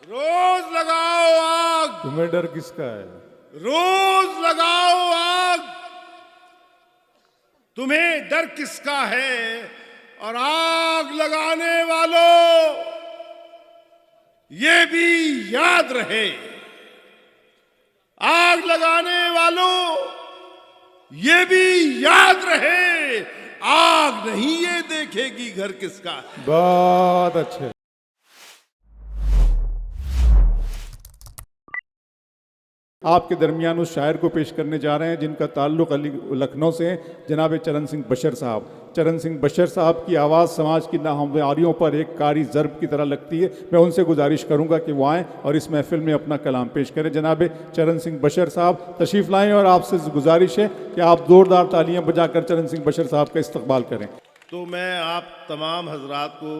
रोज लगाओ आग, तुम्हें डर किसका है? रोज लगाओ आग, तुम्हें डर किसका है? और आग लगाने वालों, ये भी याद रहे, आग लगाने वालों, ये भी याद रहे, आग नहीं ये देखेगी घर किसका है। बहुत अच्छे। आपके दरमियान उस शायर को पेश करने जा रहे हैं जिनका ताल्लुक लखनऊ से है, जनाब चरण सिंह बशर साहब। चरण सिंह बशर साहब की आवाज़ समाज की नाहमवारियों पर एक कारी ज़र्ब की तरह लगती है। मैं उनसे गुजारिश करूंगा कि वो आएँ और इस महफिल में अपना कलाम पेश करें। जनाब चरण सिंह बशर साहब तशरीफ़ लाएँ और आपसे गुजारिश है कि आप ज़ोरदार तालियां बजाकर चरण सिंह बशर साहब का इस्तकबाल करें। तो मैं आप तमाम हजरात को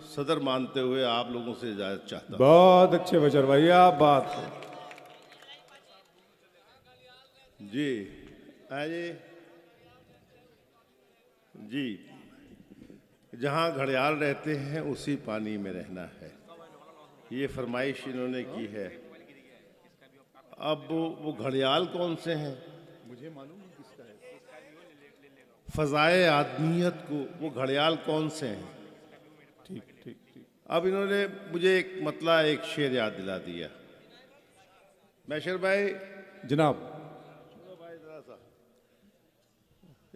सदर मानते हुए आप लोगों से इजाज़त चाहता हूँ। बहुत अच्छे बशर भाई, आप बात है जी आइए जी। जहाँ घड़ियाल रहते हैं उसी पानी में रहना है, ये फरमाइश इन्होंने की है। अब वो घड़ियाल कौन से हैं मुझे मालूम नहीं किसका है। फ़ज़ाए आदमियत को वो घड़ियाल कौन से हैं? ठीक ठीक ठीक। अब इन्होंने मुझे एक मतलब एक शेर याद दिला दिया। मैशर भाई जनाब,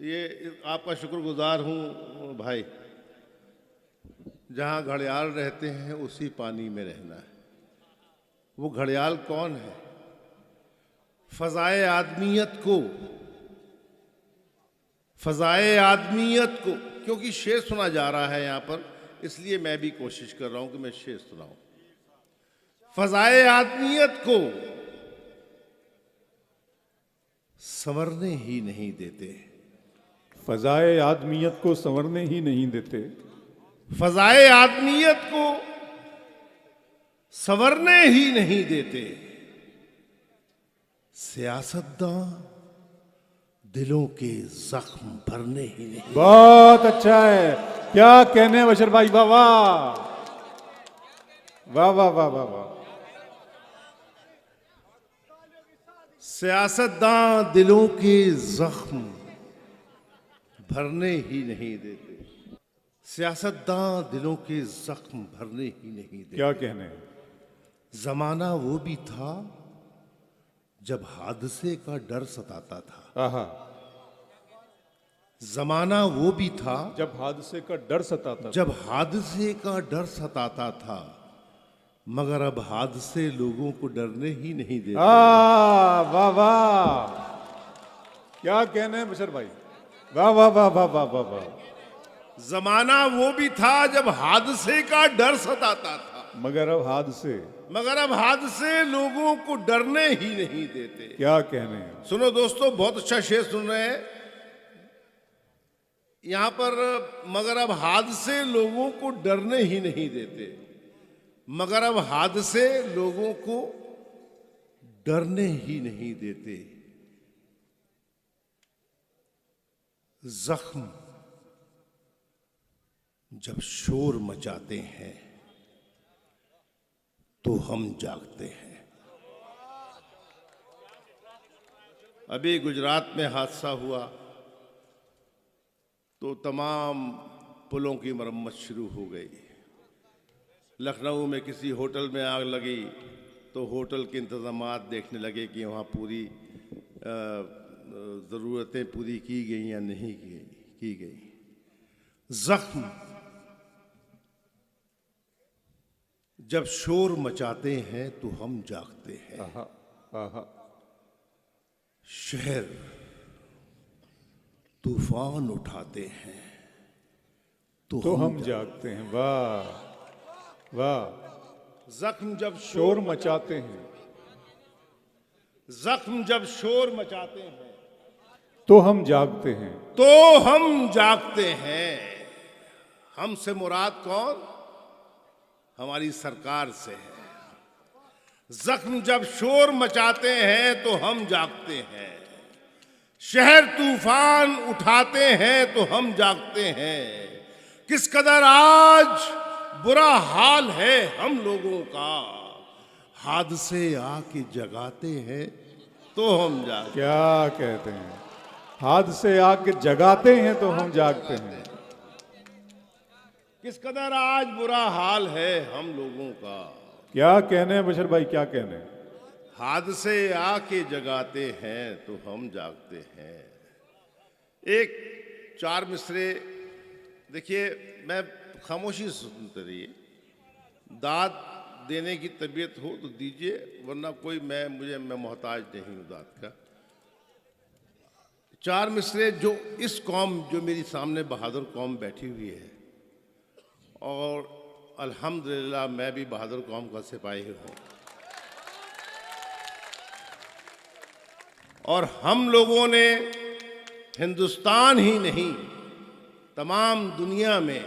ये आपका शुक्रगुजार हूँ भाई। जहाँ घड़ियाल रहते हैं उसी पानी में रहना है। वो घड़ियाल कौन है? फ़ज़ाए आदमियत को, फ़ज़ाए आदमियत को, क्योंकि शेर सुना जा रहा है यहाँ पर, इसलिए मैं भी कोशिश कर रहा हूँ कि मैं शेर सुनाऊँ। फ़ज़ाए आदमियत को संवरने ही नहीं देते, फ़ज़ाए आदमियत को संवरने ही नहीं देते, फ़ज़ाए आदमियत को संवरने ही नहीं देते, सियासतदां दिलों के जख्म भरने ही नहीं। बहुत अच्छा है, क्या कहने बशर भाई, वाह वाह वाह वाह वाह वाह वाह। सियासतदां दिलों के जख्म भरने ही नहीं देते, सियासतदां दिलों के जख्म भरने ही नहीं देते। क्या कहने। जमाना वो भी था जब हादसे का डर सताता था। आहा, जमाना वो भी था जब हादसे का डर सताता था। जब हादसे का डर सताता था, मगर अब हादसे लोगों को डरने ही नहीं देते। वाह वाह, क्या कहने बशर भाई, वाह वाह वाह वाह वाह वाह वाह। जमाना वो भी था जब हादसे का डर सताता था, मगर अब हादसे लोगों को डरने ही नहीं देते। क्या कहने। सुनो दोस्तों, बहुत अच्छा शेर सुन रहे हैं यहां पर। मगर अब हादसे लोगों को डरने ही नहीं देते, मगर अब हादसे लोगों को डरने ही नहीं देते। जख्म जब शोर मचाते हैं तो हम जागते हैं। अभी गुजरात में हादसा हुआ तो तमाम पुलों की मरम्मत शुरू हो गई। लखनऊ में किसी होटल में आग लगी तो होटल के इंतज़ामात देखने लगे कि वहाँ पूरी ज़रूरतें पूरी की गई या नहीं की गई। जख्म जब शोर मचाते हैं तो हम जागते हैं। आहा, आहा। शहर तूफान उठाते हैं तो हम जागते हैं। वाह वाह। जख्म जब शोर मचाते हैं, जख्म जब शोर मचाते हैं तो हम जागते हैं। तो हम जागते हैं। हमसे मुराद कौन? हमारी सरकार से है। जख्म जब शोर मचाते हैं तो हम जागते हैं। शहर तूफान उठाते हैं तो हम जागते हैं। किस कदर आज बुरा हाल है हम लोगों का, हादसे आके जगाते हैं तो हम जागते क्या कहते हैं, हादसे आके जगाते हैं तो हम जागते हैं। किस कदर आज बुरा हाल है हम लोगों का। क्या कहने हैं बशर भाई, क्या कहने हैं? हादसे आके जगाते हैं तो हम जागते हैं। एक चार मिसरे देखिए, मैं खामोशी से सुनते रहिए। दाद देने की तबीयत हो तो दीजिए, वरना कोई मैं मोहताज नहीं हूं दाद का। चार मिसरे जो इस कौम, जो मेरी सामने बहादुर कौम बैठी हुई है, और अल्हम्दुलिल्लाह मैं भी बहादुर कौम का सिपाही हूं, और हम लोगों ने हिंदुस्तान ही नहीं तमाम दुनिया में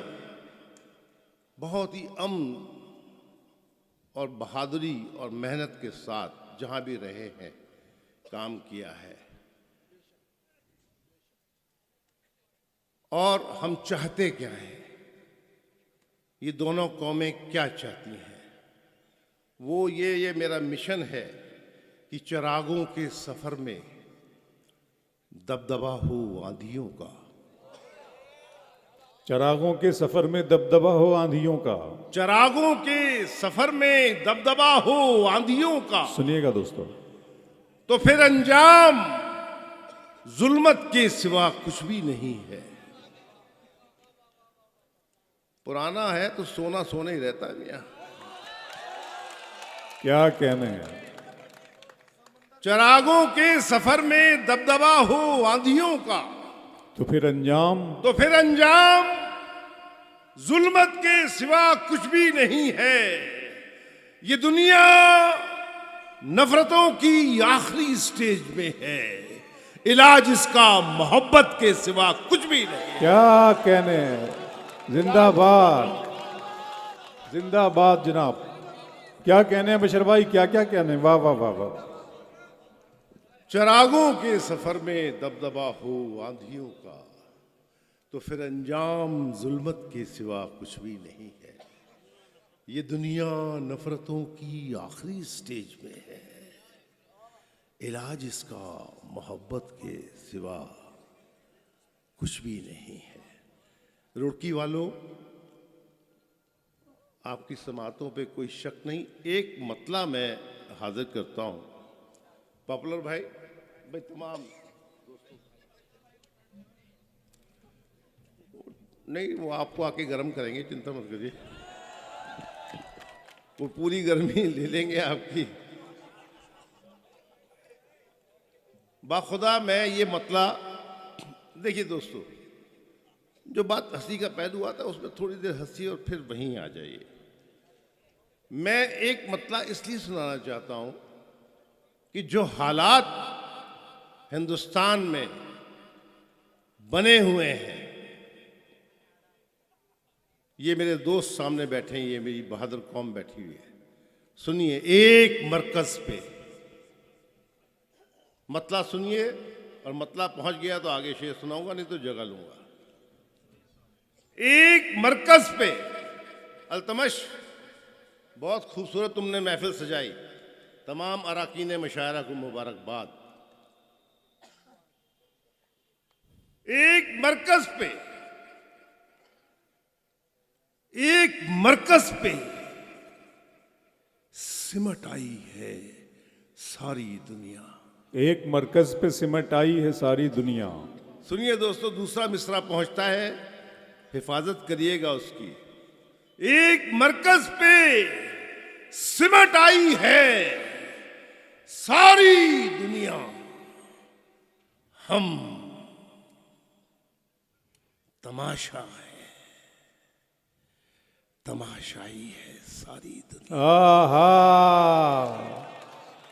बहुत ही अमन और बहादुरी और मेहनत के साथ जहां भी रहे हैं काम किया है। और हम चाहते क्या हैं, ये दोनों कौमें क्या चाहती हैं, वो ये मेरा मिशन है कि चिरागों के सफर में दबदबा हो आंधियों का। चिरागों के सफर में दबदबा हो आंधियों का। चिरागों के सफर में दबदबा हो आंधियों का। सुनिएगा दोस्तों, तो फिर अंजाम जुल्मत के सिवा कुछ भी नहीं है। पुराना है तो सोना सोना ही रहता है भैया। क्या कहने हैं? चिरागों के सफर में दबदबा हो आंधियों का, तो फिर अंजाम जुल्मत के सिवा कुछ भी नहीं है। ये दुनिया नफरतों की आखिरी स्टेज में है, इलाज इसका मोहब्बत के सिवा कुछ भी नहीं है। क्या कहने हैं? जिंदाबाद, जिंदाबाद जनाब। क्या कहने हैं बशर भाई, क्या क्या कहने हैं? वाह वाह वाह वाह। चिरागों के सफर में दबदबा हो आंधियों का, तो फिर अंजाम जुल्मत के सिवा कुछ भी नहीं है। ये दुनिया नफरतों की आखिरी स्टेज में है, इलाज इसका मोहब्बत के सिवा कुछ भी नहीं है। रुड़की वालों, आपकी समातों पे कोई शक नहीं। एक मतला मैं हाजिर करता हूं। पॉपुलर भाई तमाम दोस्तों, नहीं वो आपको आके गर्म करेंगे, चिंता मत करिए, वो पूरी गर्मी ले लेंगे आपकी। बाखुदा मैं ये मतला, देखिए दोस्तों, जो बात हंसी का पहलू आता है उसमें थोड़ी देर हंसी और फिर वहीं आ जाइए। मैं एक मतला इसलिए सुनाना चाहता हूं कि जो हालात हिंदुस्तान में बने हुए हैं, ये मेरे दोस्त सामने बैठे हैं, ये मेरी बहादुर कौम बैठी हुई है। सुनिए, एक मरकज पे मतला सुनिए, और मतला पहुंच गया तो आगे शेर सुनाऊंगा, नहीं तो जगह लूंगा। एक मरकज पे अल्तमश, बहुत खूबसूरत तुमने महफिल सजाई, तमाम अराकीन मुशायरा को मुबारकबाद। एक मरकज पे सिमट आई है सारी दुनिया। एक मरकज पे सिमट आई है सारी दुनिया। सुनिए दोस्तों, दूसरा मिसरा पहुंचता है, हिफाजत करिएगा उसकी। एक मरकज पे सिमट आई है सारी दुनिया, हम तमाशा है, तमाशाई है सारी दुनिया। आहा,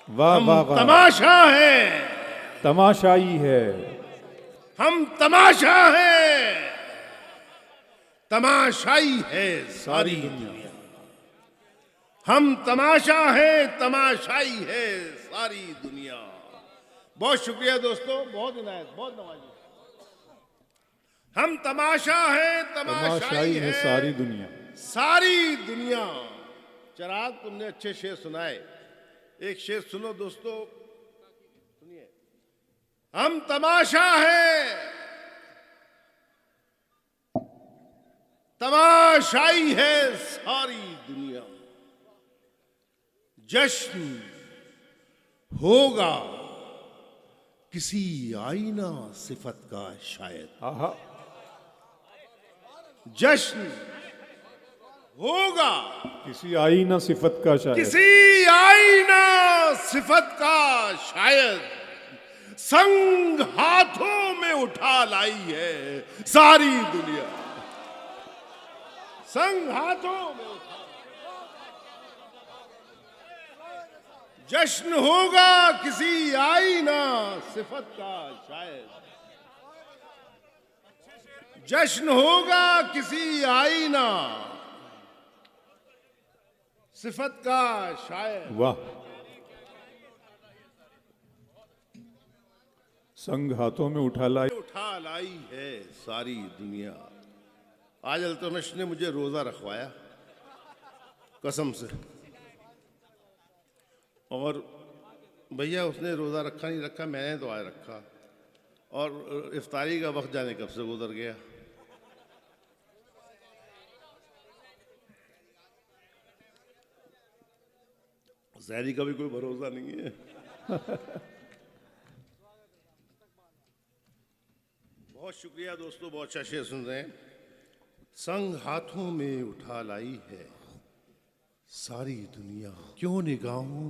वाह वाह वाह। तमाशा है, तमाशाई है, हम तमाशा है, तमाशाई है सारी दुनिया। हम तमाशा है, तमाशाई है सारी दुनिया। बहुत शुक्रिया दोस्तों, बहुत इनायत, बहुत नवाजी। हम तमाशा है, तमाशाई है सारी दुनिया। सारी दुनिया। चिराग, तुमने अच्छे शेर सुनाए, एक शेर सुनो दोस्तों, सुनिए। हम तमाशा है, तमाशाई है सारी दुनिया, जश्न होगा किसी आईना सिफत का शायद। आहा, जश्न होगा किसी आईना सिफत का शायद, किसी आईना सिफत का शायद, संग हाथों में उठा लाई है सारी दुनिया, संग हाथों में उठा। जश्न होगा किसी आईना सिफत का शायद, जश्न होगा किसी आईना सिफत का शायद। वाह, संग हाथों में उठा लाई है सारी दुनिया। आज अल्तमश ने मुझे रोजा रखवाया कसम से, और भैया उसने रोजा रखा नहीं रखा, मैंने तो आज रखा, और इफ्तारी का वक्त जाने कब से गुजर गया। सहरी का भी कोई भरोसा नहीं है। बहुत शुक्रिया दोस्तों, बहुत अच्छा शेर सुन रहे हैं। संग हाथों में उठा लाई है सारी दुनिया, क्यों निगाहों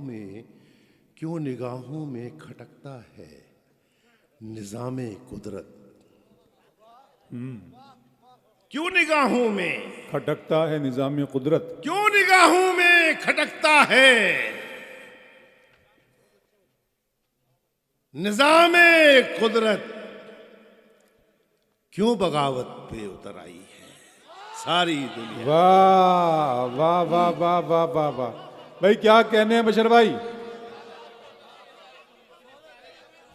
में खटकता है निजामे कुदरत। क्यों निगाहों में खटकता है निजाम कुदरत, क्यों निगाहों में खटकता है निजामे कुदरत, क्यों बगावत पे उतर आई है सारी दुनिया। वाह वाह वाह वाह वाह वाह वाह, भाई क्या कहने हैं बशर भाई।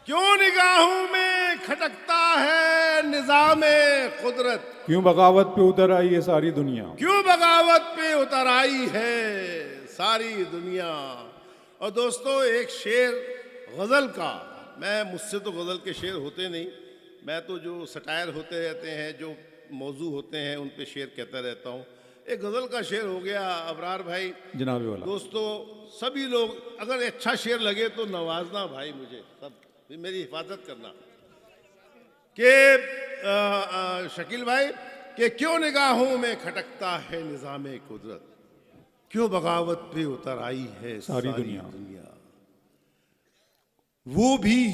क्यों निगाहों में खटकता है निजामे कुदरत, क्यों बगावत पे उतर आई है सारी दुनिया, क्यों बगावत पे उतर आई है सारी दुनिया। और दोस्तों एक शेर गजल का, मुझसे तो गजल के शेर होते नहीं, मैं तो जो सटायर होते रहते हैं, जो मौजू होते हैं, उन पे शेर कहता रहता हूँ। एक गजल का शेर हो गया अबरार भाई जनाबे वाला। दोस्तों सभी लोग अगर अच्छा शेर लगे तो नवाजना भाई, मुझे सब मेरी हिफाजत करना कि शकील भाई कि क्यों निगाहों में खटकता है निजामे कुदरत, क्यों बगावत पे उतर आई है सारी दुनिया। वो भी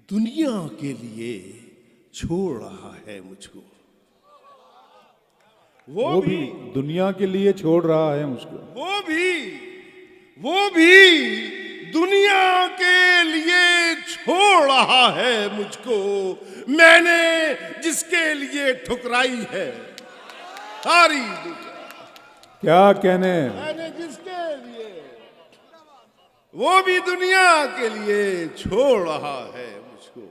दुनिया के लिए छोड़ रहा है मुझको, वो भी दुनिया के लिए छोड़ रहा है मुझको, वो भी दुनिया के लिए छोड़ रहा है मुझको, मैंने जिसके लिए ठुकराई है सारी दुनिया। क्या कहने, मैंने जिसके लिए, वो भी दुनिया के लिए छोड़ रहा है मुझको,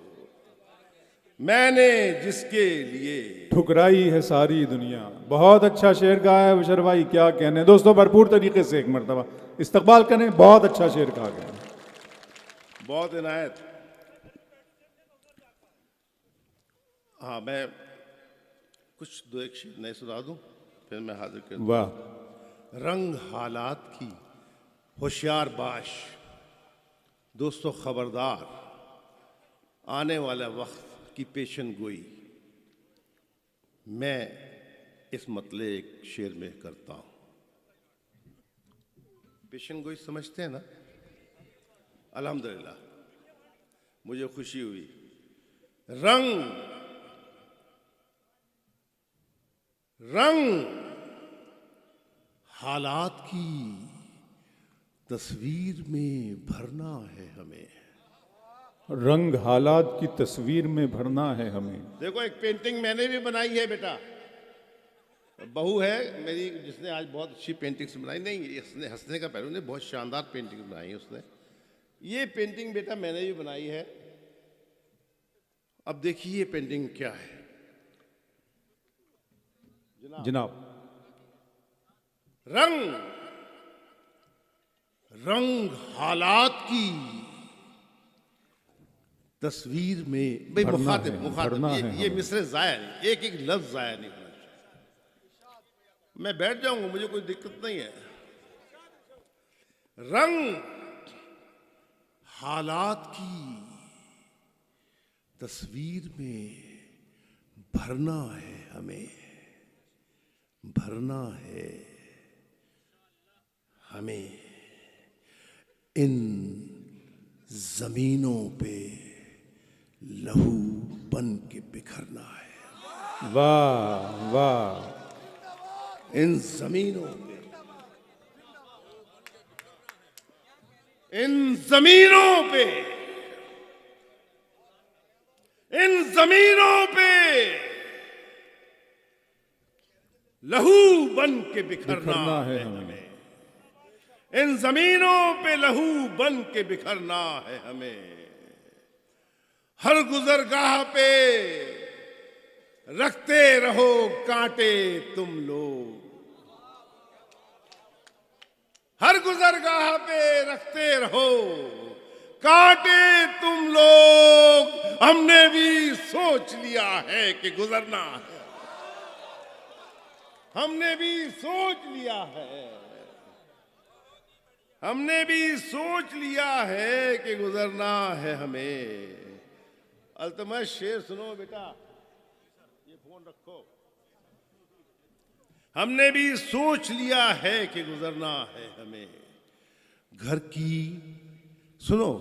मैंने जिसके लिए ठुकराई है सारी दुनिया। बहुत अच्छा शेर गाया है बशर भाई, क्या कहने। दोस्तों भरपूर तरीके से एक मरतबा इस्तकबाल करें, बहुत अच्छा शेर कहा गया, बहुत इनायत। हाँ, मैं कुछ दो एक शेर नए सुना दूं फिर मैं हाजिर कर दूं। वाह। रंग हालात की होशियार बाश, दोस्तों खबरदार, आने वाला वक्त की पेशन गोई मैं इस मतले एक शेर में करता हूं। पेशन गोई समझते हैं ना? अल्हम्दुलिल्लाह मुझे खुशी हुई। रंग हालात की तस्वीर में भरना है हमें, रंग हालात की तस्वीर में भरना है हमें। देखो एक पेंटिंग मैंने भी बनाई है बेटा, बहू है मेरी जिसने आज बहुत अच्छी पेंटिंग्स बनाई, नहीं इसने हंसने का पहलू नहीं, बहुत शानदार पेंटिंग बनाई है उसने। ये पेंटिंग बेटा मैंने भी बनाई है। अब देखिए ये पेंटिंग क्या है। जनाब। रंग रंग हालात की तस्वीर में, भाई भरना मुखातिब है, मुखातिब भरना है ये हमें। मिसरे जाया नहीं, एक एक लफ्ज जाया नहीं होना चाहिए। मैं बैठ जाऊंगा, मुझे कोई दिक्कत नहीं है। रंग हालात की तस्वीर में भरना है हमें, भरना है हमें। इन जमीनों पे लहू बन के बिखरना है। वाह वाह, इन जमीनों पे, इन जमीनों पे, इन जमीनों पे लहू बन के बिखरना है हमें। इन जमीनों पे लहू बन के बिखरना है हमें। हर गुजरगाह पे रखते रहो कांटे तुम लोग, हर गुजरगाह पे रखते रहो कांटे तुम लोग। हमने भी सोच लिया है कि गुजरना है, हमने भी सोच लिया है, हमने भी सोच लिया है कि गुजरना है हमें। अल्तमश शेर सुनो बेटा, ये फोन रखो। हमने भी सोच लिया है कि गुजरना है हमें। घर की सुनो,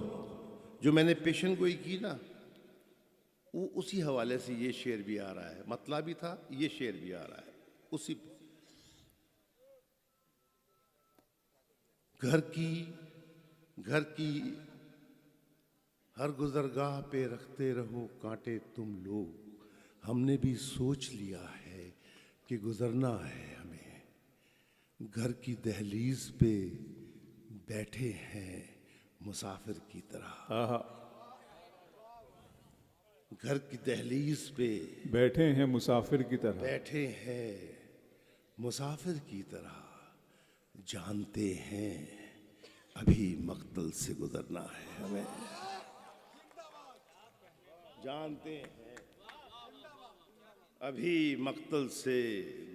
जो मैंने पेशन गोई की ना, वो उसी हवाले से ये शेर भी आ रहा है, मतलब भी था, ये शेर भी आ रहा है उसी। घर की हर गुजरगाह पे रखते रहो कांटे तुम लोग। हमने भी सोच लिया है कि गुजरना है हमें। घर की दहलीज पे बैठे हैं मुसाफिर की तरह। आहा, घर की दहलीज पे बैठे हैं मुसाफिर की तरह। बैठे हैं मुसाफिर की तरह। जानते हैं अभी मक्तल से गुजरना है हमें। जानते हैं अभी मक्तल से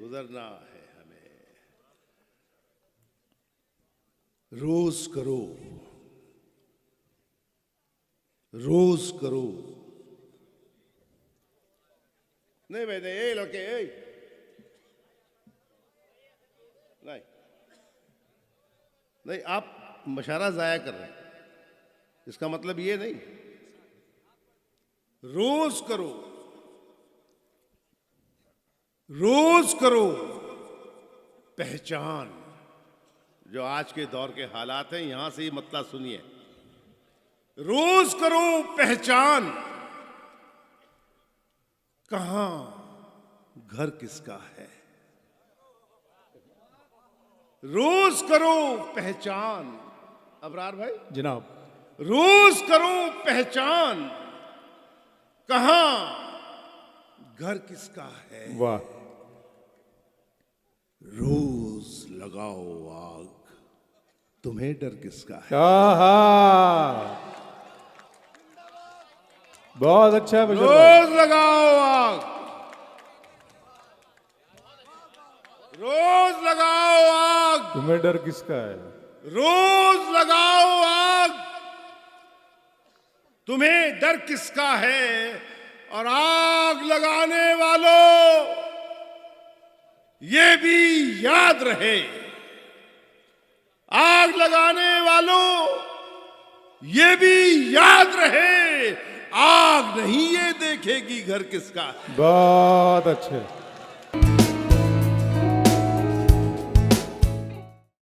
गुजरना है हमें। रोज करो, रोज करो। नहीं भाई नहीं, ए लड़के ए, नहीं नहीं, आप मशारा जाया कर रहे हैं, इसका मतलब ये नहीं। रोज करो, रोज करो पहचान। जो आज के दौर के हालात हैं, यहां से ही मतलब सुनिए। रोज करो पहचान, कहां घर किसका है। रोज करो पहचान, अबरार भाई जनाब, रोज करो पहचान, कहां घर किसका है। वाह, रोज लगाओ आग, तुम्हें डर किसका है। आहा, बहुत अच्छा है बशर भाई। रोज लगाओ आग, रोज लगाओ आग, तुम्हें डर किसका है। रोज लगाओ आग, तुम्हें डर किसका है। और आग लगाने वालों, ये भी याद रहे, आग लगाने वालों ये भी याद रहे, आग नहीं ये देखेगी घर किसका है। बहुत अच्छे।